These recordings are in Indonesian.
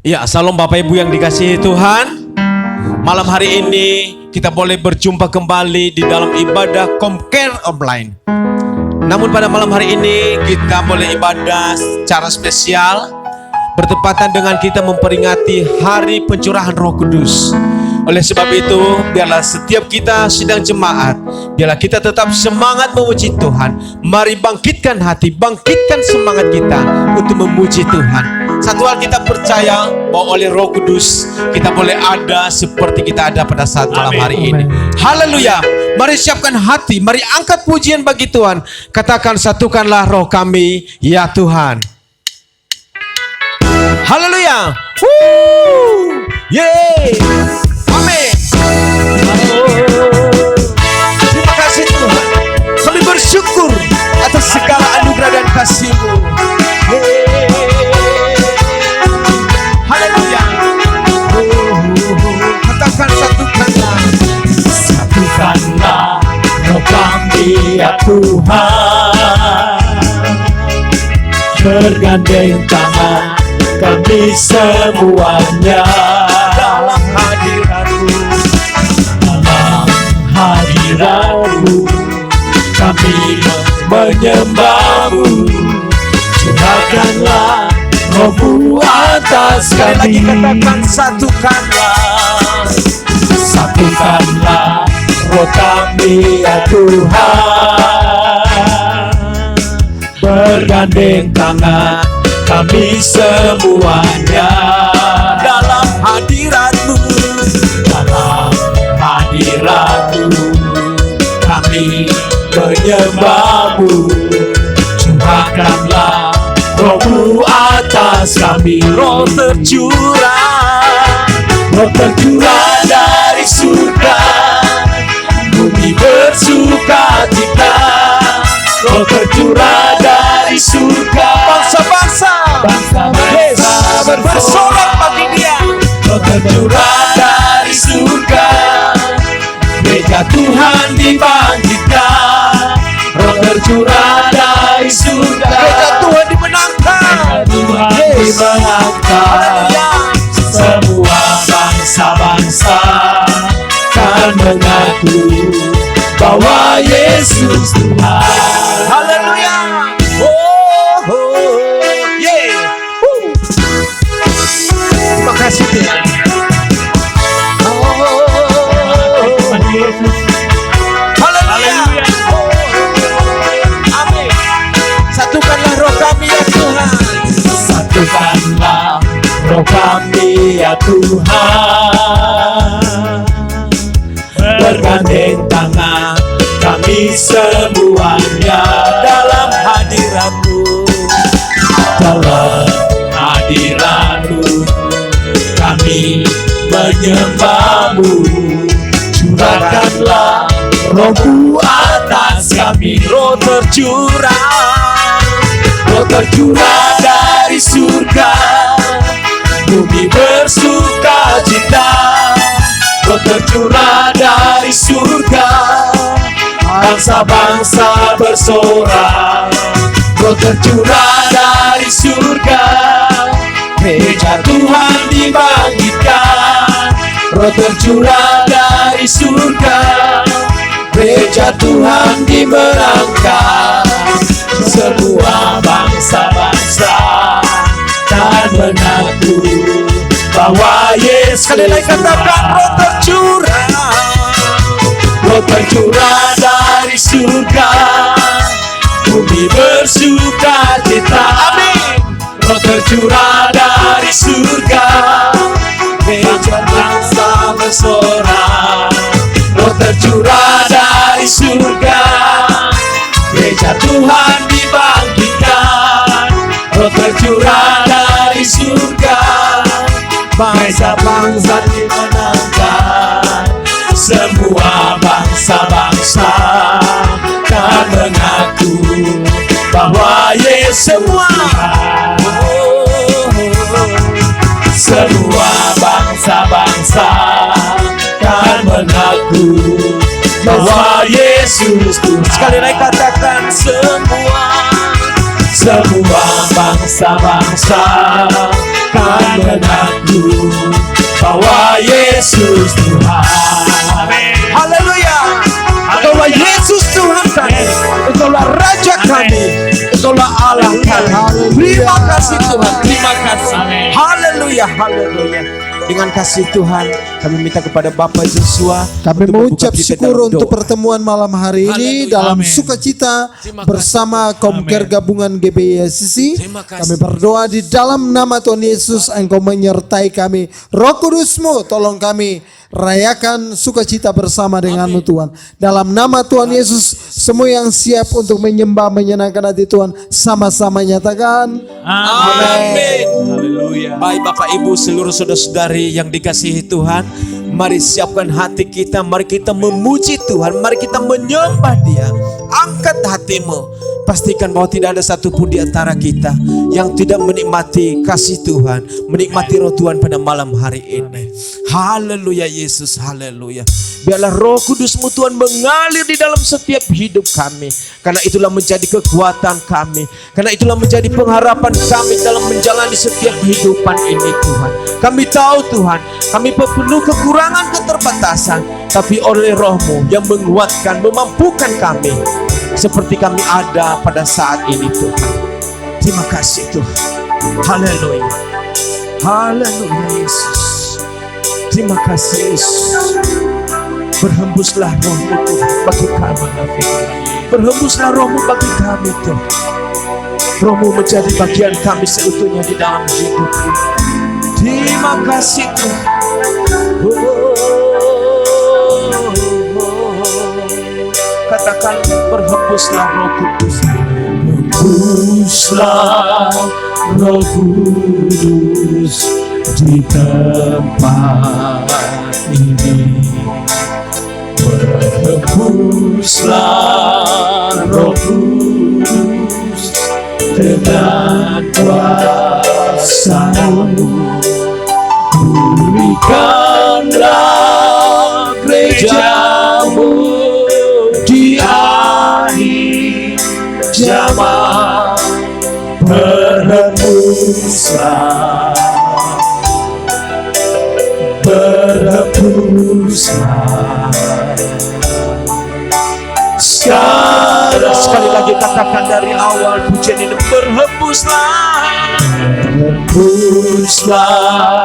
Ya, salam Bapak Ibu yang dikasihi Tuhan. Malam hari ini kita boleh berjumpa kembali di dalam ibadah Comcare Online. Namun pada malam hari ini kita boleh ibadah secara spesial bertepatan dengan kita memperingati Hari Pencurahan Roh Kudus. Oleh sebab itu, biarlah setiap kita sidang jemaat, biarlah kita tetap semangat memuji Tuhan. Mari bangkitkan hati, bangkitkan semangat kita untuk memuji Tuhan. Satu hal kita percaya bahwa oleh Roh Kudus kita boleh ada seperti kita ada pada saat malam hari ini. Haleluya. Mari siapkan hati, mari angkat pujian bagi Tuhan. Katakan, satukanlah roh kami, ya Tuhan. Haleluya. Yeay. Amin. Terima kasih Tuhan. Kami bersyukur atas segala anugerah dan kasih-Mu. Haleluya. Katakan, satukanlah. Satukanlah roh kami, ya Tuhan. Bergandeng tangan kami semuanya Dalam hadirat-Mu, dalam hadirat-Mu kami menyembah-Mu. Curahkanlah roh-Mu atas sekali lagi kami. katakan, satukanlah. Satukanlah roh kami, ya Tuhan. Bergandeng tangan kami semuanya Dalam hadirat-Mu, dalam hadirat-Mu kami menyembah-Mu. Curahkanlah roh-Mu atas kami. roh tercurah, Roh tercurah dari surga, bumi bersuka cita. Roh tercurah dari surga, bangsa-bangsa bersorak bagi Dia. Roh tercurah dari surga, gereja Tuhan dibangkitkan. Roh tercurah dari surga, Gereja Tuhan dimenangkan. Tuhan Yes. dimenangkan. Haleluya. Semua bangsa-bangsa kan mengaku bahwa Yesus Tuhan. Haleluya. Yeah. Terima kasih Tuhan. Haleluya. Amin. Satukanlah roh kami, ya Tuhan. Satukanlah roh kami, ya Tuhan. Bergandeng tangan kami semuanya dalam hadirat-Mu. Dalam hadirat-Mu kami menyembah-Mu. Curahkanlah roh-Mu atas kami. Roh tercurah, Roh tercurah dari surga, bumi bersuka cita. Roh tercurah dari surga, bangsa-bangsa bersorak. Roh tercurah dari surga, gereja Tuhan dibangkitkan. Roh tercurah dari surga, gereja Tuhan dimenangkan. Semua bangsa-bangsa kan mengaku bahwa Yesus. sekali lagi katakan, roh tercurah. Roh tercurah dari surga, bumi bersuka cita. Amin. Roh tercurah dari surga, gereja bangsa bersorak. Roh tercurah dari surga, gereja Tuhan dibangkitkan. Roh tercurah dari surga, bangsa-bangsa dimenangkan. Semua bangsa-bangsa kan mengaku bahwa Yesus Tuhan. Semua bangsa-bangsa kan mengaku bahwa Yesus Tuhan. Sekali lagi katakan, semua semua bangsa-bangsa kan mengaku bahwa Yesus Tuhan. Haleluya. Engkaulah Yesus Tuhan kami. Engkaulah Raja kami. Engkaulah Allah kami. Terima kasih Tuhan. Terima kasih. Haleluya. Haleluya. Dengan kasih Tuhan, kami minta kepada Bapak Yosua, kami untuk mengucap membuka kita syukur dalam untuk doa. pertemuan malam hari ini Haleluya. dalam Amin. sukacita Terima kasih. bersama Komker Gabungan GBISC. Terima kasih. Kami berdoa di dalam nama Tuhan Yesus, Engkau menyertai kami. Roh Kudus-Mu tolong kami rayakan sukacita bersama denganmu Tuhan. Dalam nama Tuhan Yesus, semua yang siap untuk menyembah menyenangkan hati Tuhan sama-sama nyatakan Amin. Haleluya. Baik Bapak Ibu seluruh saudara-saudari yang dikasihi Tuhan, mari siapkan hati kita, mari kita memuji Tuhan, mari kita menyembah Dia. Angkat hatimu. Pastikan bahwa tidak ada satupun di antara kita yang tidak menikmati kasih Tuhan, menikmati roh Tuhan pada malam hari ini. Haleluya Yesus, haleluya. Biarlah Roh Kudus-Mu Tuhan mengalir di dalam setiap hidup kami. Karena itulah menjadi kekuatan kami. Karena itulah menjadi pengharapan kami dalam menjalani setiap kehidupan ini Tuhan. Kami tahu Tuhan, kami penuh kekurangan keterbatasan. Tapi oleh Roh-Mu yang menguatkan, memampukan kami. Seperti kami ada pada saat ini Tuhan. Terima kasih Tuhan. Haleluya. Haleluya Yesus. Terima kasih Yesus. Berhembuslah Roh-Mu Tuhan bagi kami. Berhembuslah Roh-Mu bagi kami Tuhan. Roh-Mu menjadi bagian kami seutuhnya di dalam hidup ini. Terima kasih Tuhan. Katakan berhembuslah Roh Kudus. Hembuslah Roh Kudus di tempat ini. Berhembuslah Roh Kudus dengan kuasa-Mu. Pulihkanlah gereja-Mu di akhir zaman. Berhembuslah, berhembuslah. Sekarang Sekali lagi katakan dari awal pujian ini, berhembuslah. Berhembuslah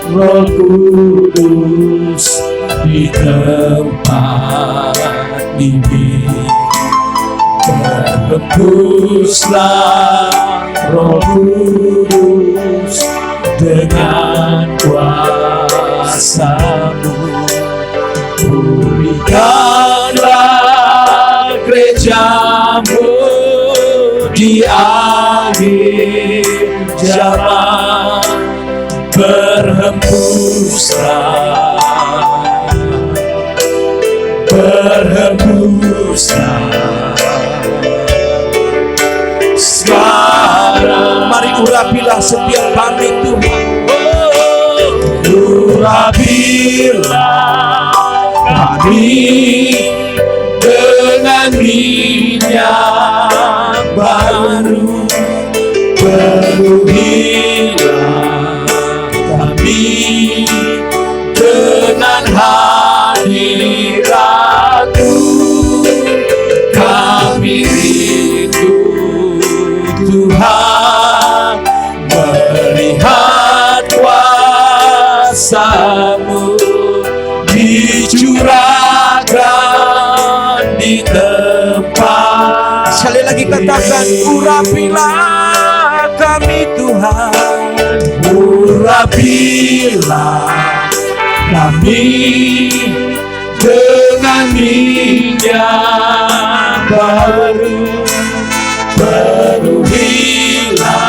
Roh Kudus di tempat ini. Berhembuslah Roh Kudus dengan kuasa-Mu. Pulihkanlah gereja-Mu di akhir zaman. Berhembuslah, berhembuslah. Sekarang Mari urapilah setiap kami Tuhan. urapilah kami dengan minyak baru. Penuhilah kami dengan hadirat-Mu. Kami rindu Tuhan melihat kuasa-Mu dicurahkan di tempat. Sekali lagi katakan, urapilah kami Tuhan. Urapilah kami dengan minyak baru. Penuhilah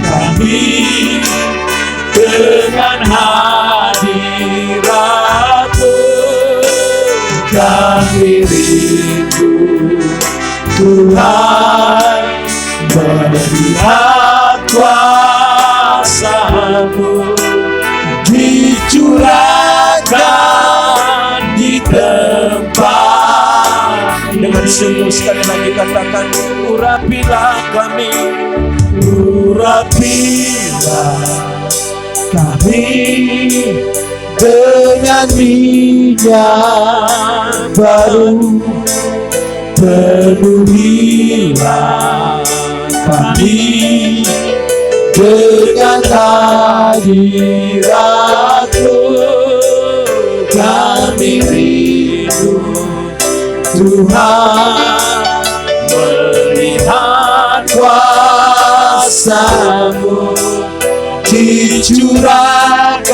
kami dengan hadirat-Mu. Kami rindu Tuhan melihat kuasa-Mu dicurahkan di tempat. Dengan sungguh sekali lagi katakan, urapilah kami. Urapilah kami dengan minyak baru, penuhilah kami dengan hadirat-Mu. Kami rindu Tuhan melihat kuasa-Mu dicurahkan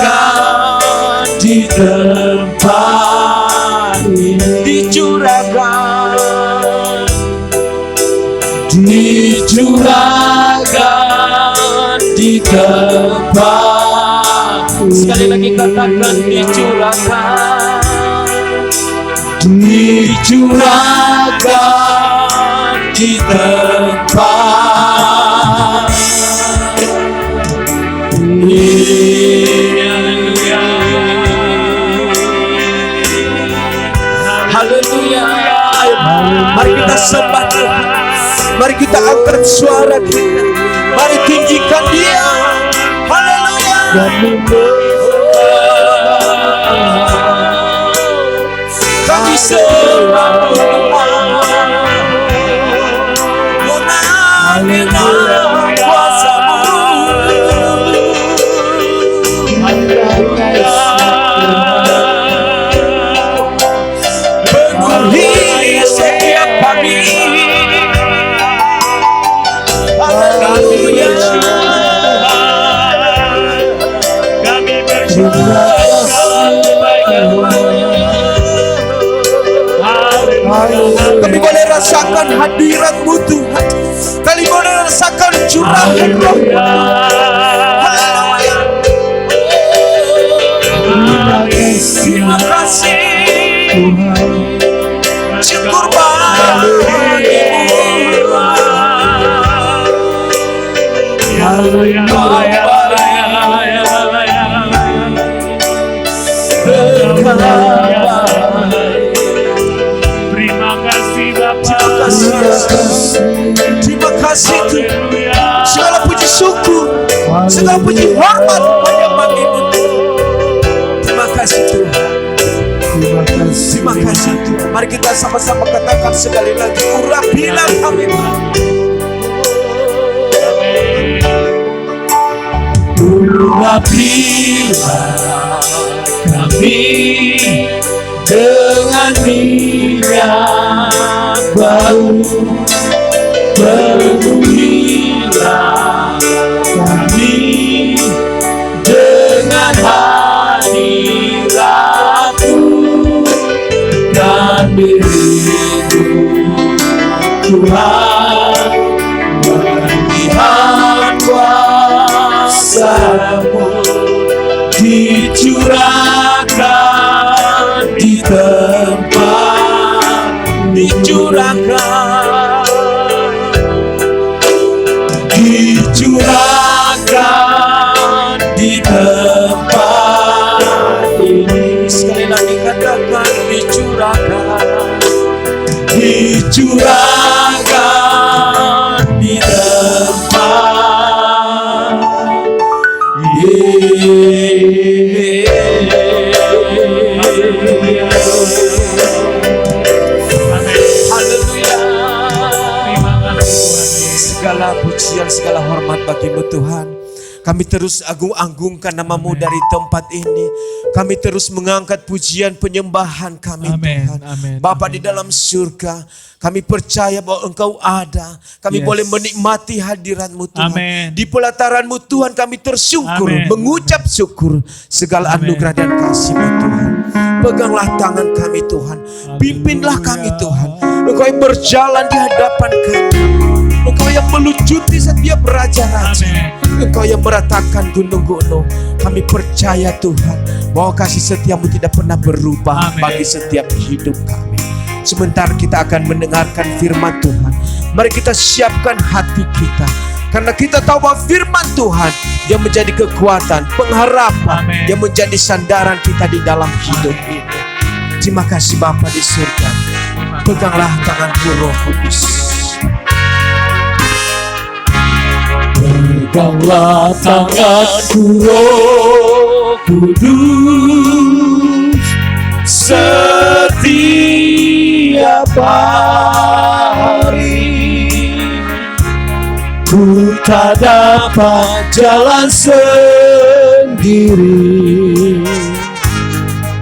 di tempat ini, dicurahkan di tempat. Sekali lagi katakan, dicurahkan di tempat ini. Haleluya. Mari kita sembah Tuhan. Mari kita angkat suara kita. Mari tinggikan Dia. Haleluya. Kami sembah mengenal kuasa-Mu. Penuhi setiap kami. Haleluya. Kami bersyukur kami boleh rasakan hadirat-Mu Tuhan. Kami boleh rasakan curahan Roh-Mu. Haleluya. Terima kasih. Syukur Terima kasih Bapa. Terima kasih Tuhan. Segala puji syukur, segala puji hormat hanya bagi-Mu Tuhan. Terima kasih Tuhan. Terima kasih Tuhan. Mari kita sama-sama katakan sekali lagi, urapilah kami. Urapilah kami dengan minyak baru, penuhilah kami dengan hadirat-Mu. Kami rindu Tuhan melihat kuasa-Mu dicurahkan di tempat, dicurahkan di tempat ini. Sekali lagi katakan, dicurahkan di tempat ini. Haleluya. Segala pujian, segala hormat bagi-Mu Tuhan. Kami terus agung-agungkan nama-Mu dari tempat ini. Kami terus mengangkat pujian penyembahan kami, Tuhan. Bapa di dalam surga, kami percaya bahwa Engkau ada. Kami boleh menikmati hadirat-Mu Tuhan. Di pelataran-Mu Tuhan kami tersyukur, mengucap syukur segala anugerah dan kasih-Mu Tuhan. Peganglah tangan kami Tuhan, pimpinlah kami Tuhan. Engkau yang berjalan di hadapan kami, Engkau yang melucuti setiap raja-raja, Engkau yang meratakan gunung-gunung. Kami percaya Tuhan bahwa kasih setia-Mu tidak pernah berubah bagi setiap hidup kami. Sementara kita akan mendengarkan firman Tuhan, mari kita siapkan hati kita, karena kita tahu bahwa firman Tuhan yang menjadi kekuatan, pengharapan, yang menjadi sandaran kita di dalam hidup ini. Terima kasih Bapa di surga. Peganglah tanganku Roh Kudus. Peganglah tanganku Roh Kudus setiap hari. Ku tak dapat jalan sendiri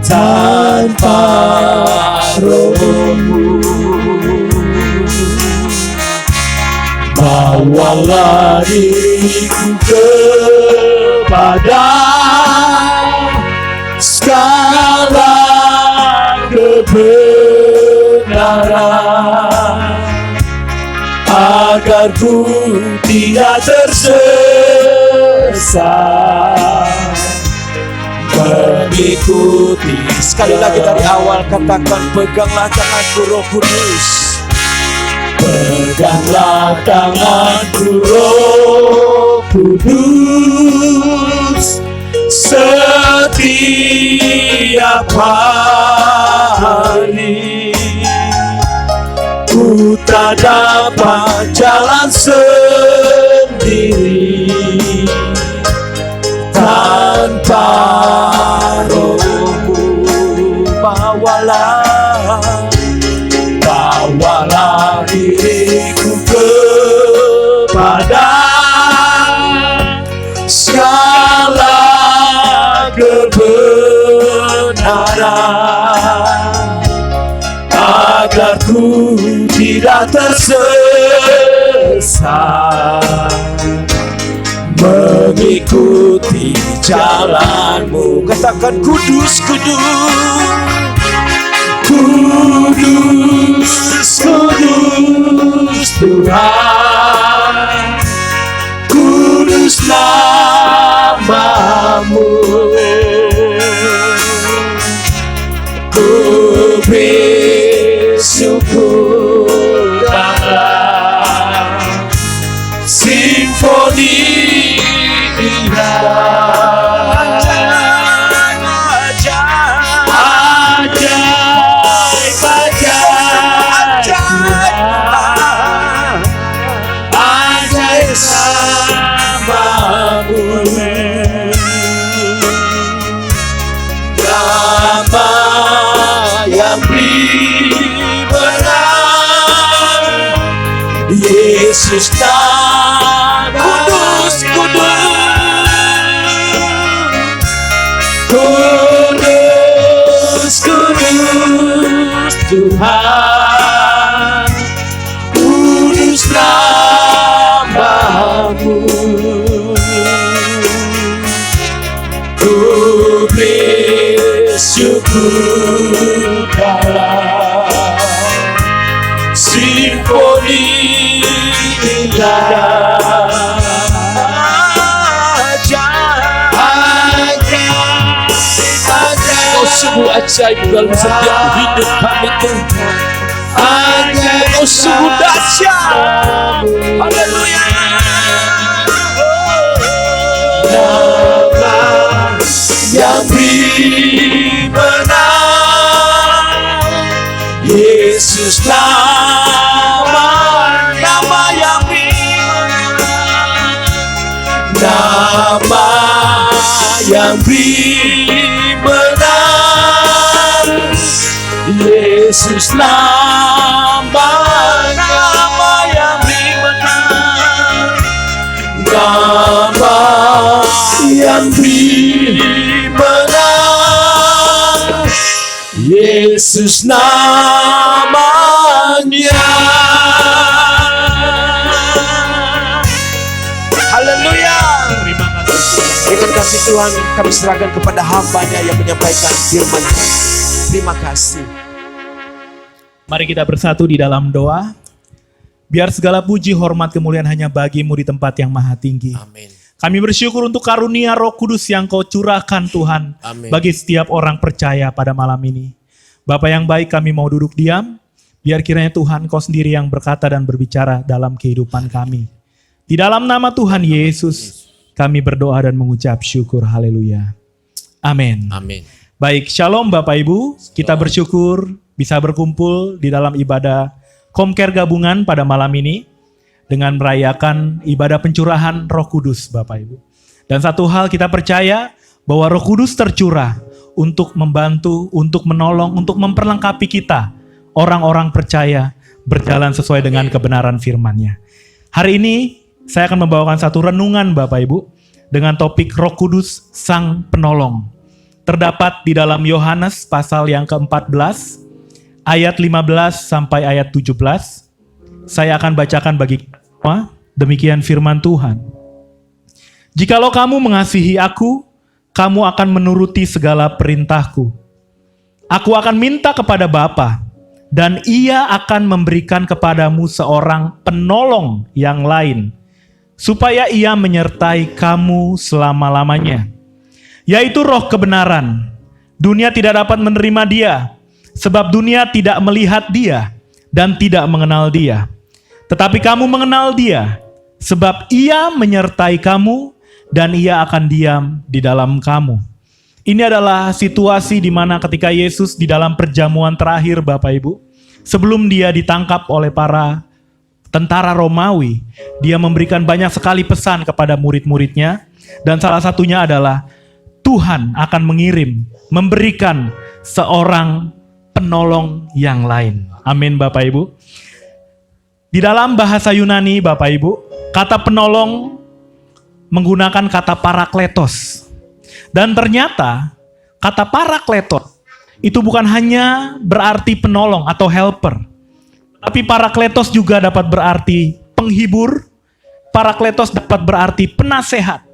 tanpa Roh-Mu. Bawalah diriku kepada segala kebenaran, agar ku tidak tersesat mengikuti. Sekali lagi dari awal katakan, peganglah tanganku Roh Kudus. Peganglah tanganku Roh Kudus setiap hari. Ku tak dapat jalan sendiri tanpa Roh-Mu. Bawalah diriku kepada segala kebenaran, agar ku tidak tersesat mengikuti jalan-Mu. Katakan kudus, kudus. Kudus, kudus Tuhan, kudus nama-Mu. Ku bersyukur karena simfoni indah, Yesus nama kudus, kudus, kudus Tuhan, kudus nama-Mu. Ku bersyukur dalam simfoni Kau sungguh ajaib dalam setiap hidup kami Tuhan. Kau sungguh dahsyat. Haleluya. Nama yang beri menang, Yesus nama yang beri menang, nama yang beri menang, Yesus nama yang beri menang, nama yang beri menang, Yesus namanya. Haleluya. Dengan kasih Tuhan kami serahkan kepada hamba-Nya yang menyampaikan firman. Terima kasih. Mari kita bersatu di dalam doa. Biar segala puji, hormat, kemuliaan hanya bagi-Mu di tempat yang maha tinggi. Amin. Kami bersyukur untuk karunia Roh Kudus yang Kau curahkan Tuhan. Amin. Bagi setiap orang percaya pada malam ini. Bapa yang baik, kami mau duduk diam. Biar kiranya Tuhan Kau sendiri yang berkata dan berbicara dalam kehidupan kami. Di dalam nama Tuhan Yesus, kami berdoa dan mengucap syukur. Haleluya. Amin. Amin. Baik, shalom Bapak Ibu. Kita bersyukur bisa berkumpul di dalam ibadah Komker gabungan pada malam ini. dengan merayakan ibadah pencurahan Roh Kudus, Bapak Ibu. Dan satu hal kita percaya bahwa Roh Kudus tercurah untuk membantu, untuk menolong, untuk memperlengkapi kita, orang-orang percaya berjalan sesuai dengan kebenaran firman-Nya. Hari ini saya akan membawakan satu renungan Bapak Ibu dengan topik Roh Kudus Sang Penolong. Terdapat di dalam Yohanes pasal yang ke-14, ayat 15 sampai ayat 17. Saya akan bacakan bagi kita, demikian firman Tuhan. Jikalau kamu mengasihi aku, kamu akan menuruti segala perintahku. Aku akan minta kepada Bapa, dan Ia akan memberikan kepadamu seorang penolong yang lain, supaya Ia menyertai kamu selama-lamanya, yaitu Roh kebenaran. Dunia tidak dapat menerima Dia, sebab dunia tidak melihat Dia dan tidak mengenal Dia. Tetapi kamu mengenal Dia, sebab Ia menyertai kamu dan Ia akan diam di dalam kamu. Ini adalah situasi di mana ketika Yesus di dalam perjamuan terakhir Bapak Ibu, sebelum Dia ditangkap oleh para tentara Romawi, Dia memberikan banyak sekali pesan kepada murid-muridnya, dan salah satunya adalah Tuhan akan memberikan seorang penolong yang lain. Amin Bapak Ibu. Di dalam bahasa Yunani Bapak Ibu, kata penolong menggunakan kata parakletos. Dan ternyata kata parakletos itu bukan hanya berarti penolong atau helper. Tapi parakletos juga dapat berarti penghibur, parakletos dapat berarti penasehat,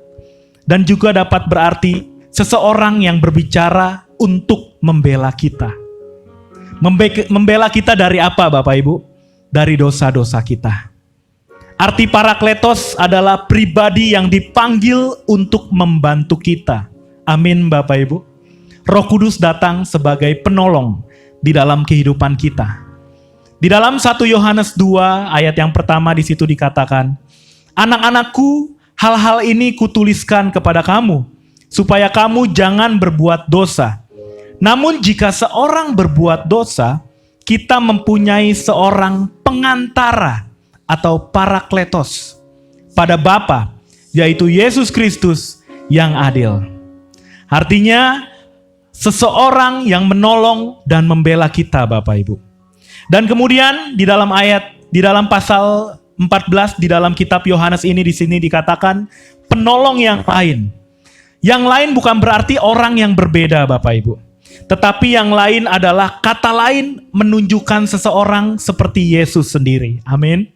dan juga dapat berarti seseorang yang berbicara untuk membela kita. Membela kita dari apa Bapak Ibu? Dari dosa-dosa kita. Arti parakletos adalah pribadi yang dipanggil untuk membantu kita. Amin Bapak Ibu. Roh Kudus datang sebagai penolong di dalam kehidupan kita. Di dalam 1 Yohanes 2 ayat yang pertama di situ dikatakan, "Anak-anakku, hal-hal ini kutuliskan kepada kamu, supaya kamu jangan berbuat dosa. Namun jika seorang berbuat dosa, kita mempunyai seorang pengantara atau parakletos pada Bapa, yaitu Yesus Kristus yang adil." Artinya, seseorang yang menolong dan membela kita Bapak Ibu. Dan kemudian di dalam pasal 14 di dalam kitab Yohanes ini di sini dikatakan penolong yang lain. Yang lain bukan berarti orang yang berbeda Bapak Ibu. Tetapi yang lain adalah kata lain menunjukkan seseorang seperti Yesus sendiri. Amin.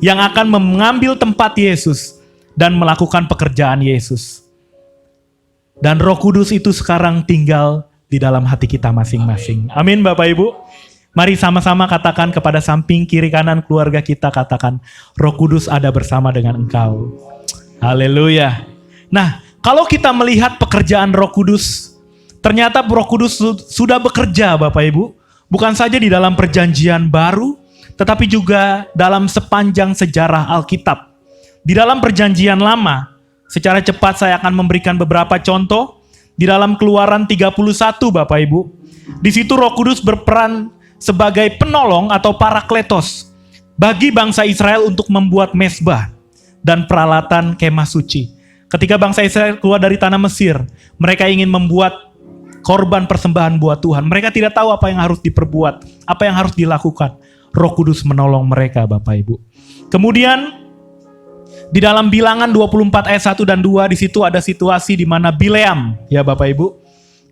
Yang akan mengambil tempat Yesus dan melakukan pekerjaan Yesus. Dan Roh Kudus itu sekarang tinggal di dalam hati kita masing-masing. Amin Bapak Ibu. Mari sama-sama katakan kepada samping kiri kanan keluarga kita, katakan, Roh Kudus ada bersama dengan engkau. Haleluya. Nah, kalau kita melihat pekerjaan Roh Kudus, ternyata Roh Kudus sudah bekerja Bapak Ibu. Bukan saja di dalam perjanjian baru, tetapi juga dalam sepanjang sejarah Alkitab. Di dalam perjanjian lama, secara cepat saya akan memberikan beberapa contoh. Di dalam Keluaran 31 Bapak Ibu, di situ Roh Kudus berperan sebagai penolong atau parakletos bagi bangsa Israel untuk membuat mezbah dan peralatan kemah suci. Ketika bangsa Israel keluar dari tanah Mesir, mereka ingin membuat korban persembahan buat Tuhan. Mereka tidak tahu apa yang harus diperbuat, apa yang harus dilakukan. Roh Kudus menolong mereka Bapak Ibu. Kemudian di dalam Bilangan 24 ayat 1 dan 2 di situ ada situasi di mana Bileam ya Bapak Ibu.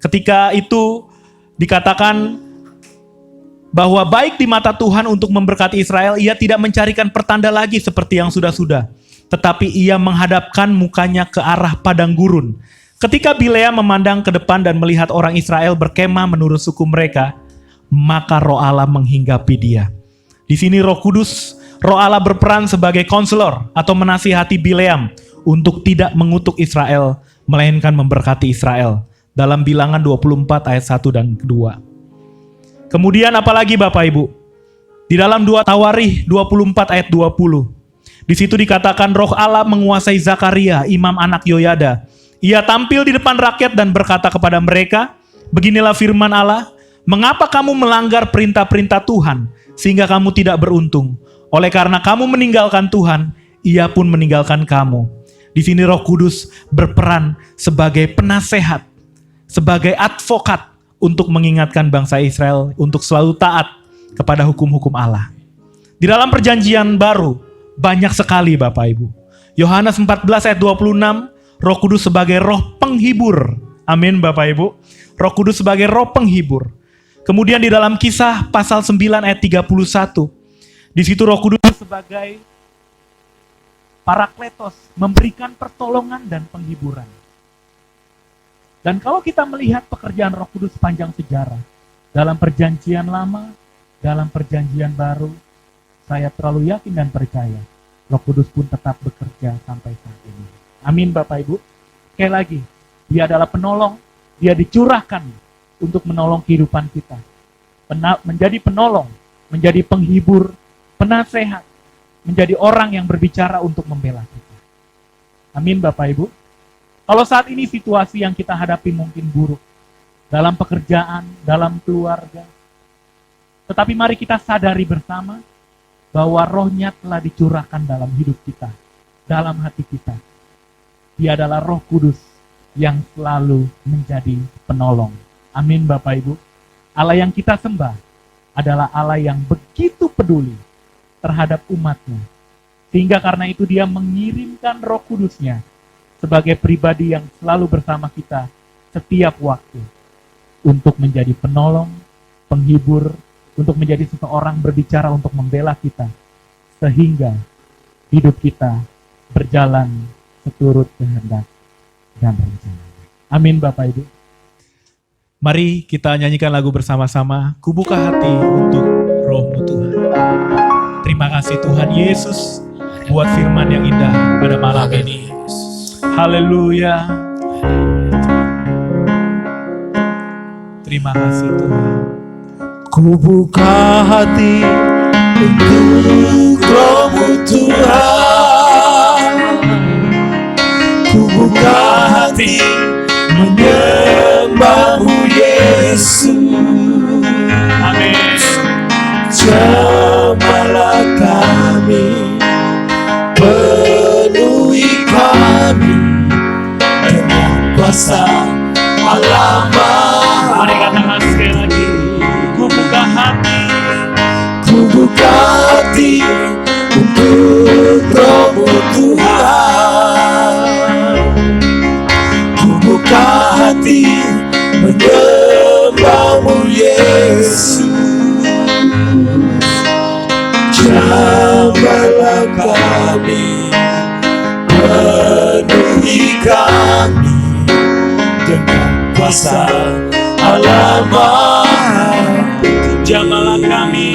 Ketika itu dikatakan bahwa baik di mata Tuhan untuk memberkati Israel, ia tidak mencarikan pertanda lagi seperti yang sudah-sudah, tetapi ia menghadapkan mukanya ke arah padang gurun. Ketika Bileam memandang ke depan dan melihat orang Israel berkemah menurut suku mereka, maka Roh Allah menghinggapi dia. Di sini Roh Kudus, Roh Allah berperan sebagai konselor atau menasihati Bileam untuk tidak mengutuk Israel, melainkan memberkati Israel. Dalam Bilangan 24 ayat 1 dan 2. Kemudian apalagi Bapak Ibu? Di dalam 2 Tawarikh 24 ayat 20. Di situ dikatakan Roh Allah menguasai Zakaria, imam anak Yoyada. Ia tampil di depan rakyat dan berkata kepada mereka, "Beginilah firman Allah, mengapa kamu melanggar perintah-perintah Tuhan, sehingga kamu tidak beruntung? Oleh karena kamu meninggalkan Tuhan, Ia pun meninggalkan kamu. Di sini Roh Kudus berperan sebagai penasehat, sebagai advokat untuk mengingatkan bangsa Israel untuk selalu taat kepada hukum-hukum Allah. Di dalam perjanjian baru, banyak sekali Bapak Ibu. Yohanes 14 ayat 26, Roh Kudus sebagai roh penghibur. Amin Bapak Ibu. Roh Kudus sebagai roh penghibur. Kemudian di dalam Kisah pasal 9 ayat 31, di situ Roh Kudus sebagai Parakletos, memberikan pertolongan dan penghiburan. Dan kalau kita melihat pekerjaan Roh Kudus sepanjang sejarah, dalam perjanjian lama, dalam perjanjian baru, saya terlalu yakin dan percaya, Roh Kudus pun tetap bekerja sampai saat ini. Amin Bapak Ibu. Sekali lagi, Dia adalah penolong, Dia dicurahkan untuk menolong kehidupan kita. Menjadi penolong, menjadi penghibur, penasehat, menjadi orang yang berbicara untuk membela kita. Amin Bapak Ibu. Kalau saat ini situasi yang kita hadapi mungkin buruk, dalam pekerjaan, dalam keluarga, tetapi mari kita sadari bersama bahwa Roh-Nya telah dicurahkan dalam hidup kita, dalam hati kita. Dia adalah Roh Kudus yang selalu menjadi penolong. Amin Bapak Ibu. Allah yang kita sembah adalah Allah yang begitu peduli terhadap umatnya. Sehingga karena itu Dia mengirimkan Roh Kudus-Nya sebagai pribadi yang selalu bersama kita setiap waktu untuk menjadi penolong, penghibur, untuk menjadi seseorang berbicara untuk membela kita, sehingga hidup kita berjalan seturut kehendak dan rencana. Amin Bapak Ibu. Mari kita nyanyikan lagu bersama-sama, Ku buka hati untuk Roh-Mu Tuhan. Terima kasih Tuhan Yesus buat firman yang indah pada malam ini. Haleluya. Terima kasih Tuhan. Ku buka hati untuk Roh-Mu Tuhan. Ku buka hati menyembah-Mu Yesus. Amin. Jamahlah kami, penuhi kami dengan kuasa Allah-Mu. Mari katakan sekali lagi, ku buka hati, ku buka hati untuk Roh-Mu Tuhan. Ku buka hati menyembah-Mu Yesus. Jamahlah kami, penuhi kami dengan kuasa Allah Maha. jamahlah kami,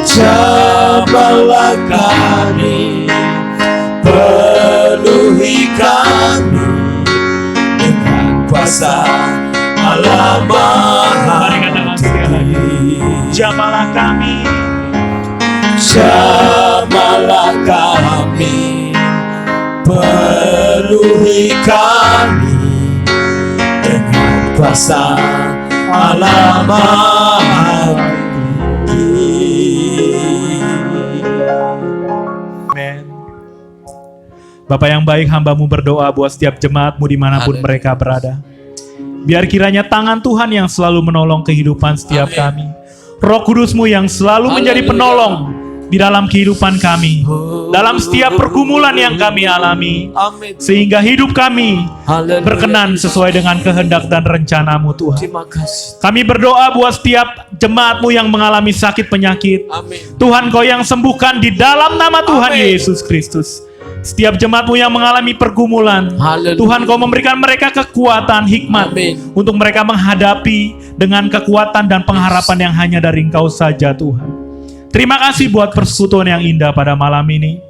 jamahlah kami, penuhi kami dengan kuasa Allah Maha. mari katakan sekali lagi, jamahlah kami, jamahlah kami, penuhi kami dengan kuasa Allah Maha Tinggi. Amen. Bapak yang baik, hamba-Mu berdoa buat setiap jemaat-Mu dimanapun mereka berada. Biar kiranya tangan Tuhan yang selalu menolong kehidupan setiap kami. Roh Kudus-Mu yang selalu menjadi penolong di dalam kehidupan kami. Dalam setiap pergumulan yang kami alami. Amin. Sehingga hidup kami berkenan sesuai dengan kehendak dan rencana-Mu Tuhan. Terima kasih. Kami berdoa buat setiap jemaat-Mu yang mengalami sakit penyakit. Amin. Tuhan Kau yang sembuhkan di dalam nama Tuhan Amin. Yesus Kristus. Setiap jemaat-Mu yang mengalami pergumulan, Haleluya. Tuhan Kau memberikan mereka kekuatan, hikmat Amin. untuk mereka menghadapi dengan kekuatan dan pengharapan yang hanya dari Engkau saja Tuhan. Terima kasih buat persekutuan yang indah pada malam ini.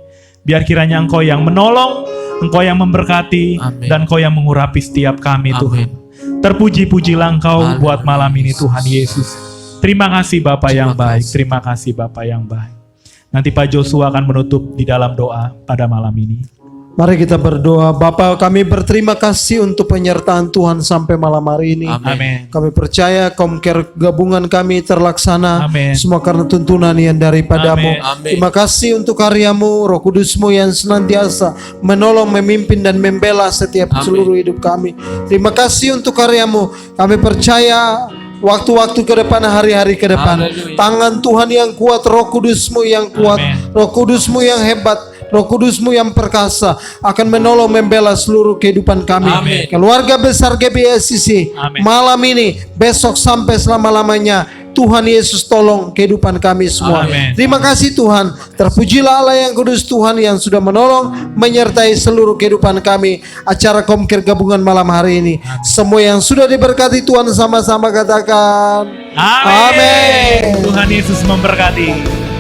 Biar kiranya Engkau yang menolong, Engkau yang memberkati, Amin. dan Engkau yang mengurapi setiap kami Tuhan. Terpuji-pujilah Engkau Haleluya. buat malam ini Tuhan Yesus. Terima kasih Bapa yang Terima baik. kasih. Terima kasih Bapa yang baik. Nanti Pak Joshua akan menutup di dalam doa pada malam ini. Mari kita berdoa. Bapa, kami berterima kasih untuk penyertaan Tuhan sampai malam hari ini. Amin. Kami percaya Komker gabungan kami terlaksana. Amin. Semua karena tuntunan yang daripadamu. Amin. Terima kasih untuk karyamu, Roh Kudusmu yang senantiasa menolong, memimpin dan membela setiap seluruh hidup kami. Terima kasih untuk karyamu. Kami percaya waktu-waktu ke depan, hari-hari ke depan, tangan Tuhan yang kuat, Roh Kudusmu yang kuat, Amin. Roh Kudusmu yang hebat, Roh Kudusmu yang perkasa akan menolong membela seluruh kehidupan kami. Amin. Keluarga besar GBSCC Amin. malam ini, besok sampai selama-lamanya, Tuhan Yesus tolong kehidupan kami semua. Amin. Terima kasih Tuhan. Terpujilah Allah yang kudus, Tuhan yang sudah menolong menyertai seluruh kehidupan kami. Acara Komker gabungan malam hari ini. Semua yang sudah diberkati Tuhan sama-sama katakan Amin. Amin. Tuhan Yesus memberkati.